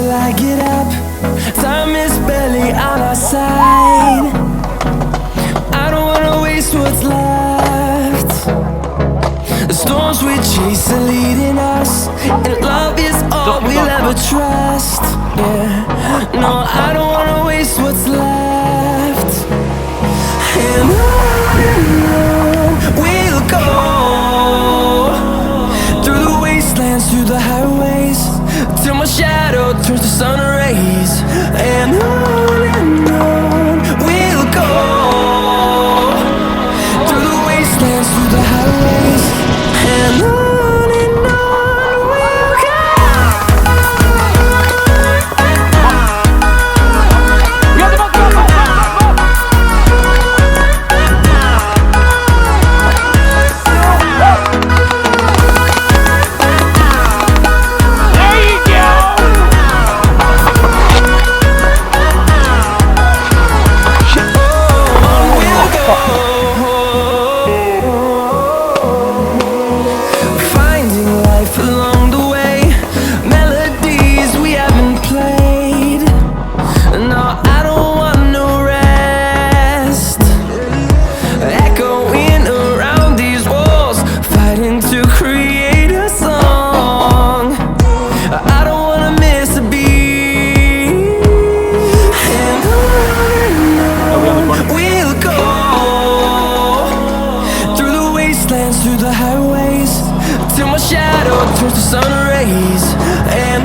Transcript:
till I get up. Time is barely on our side. I don't wanna waste what's left. The storms we chase are leading us, and love is all we'll ever trust. Yeah, no, I don't wanna waste what's left. And on we'll go, through the wastelands, through the highways, till my shadow turns to sun rays. And on we'll go, through the wastelands, through the highways, and on we'll go. Through the highways, till my shadow turns to sun rays. And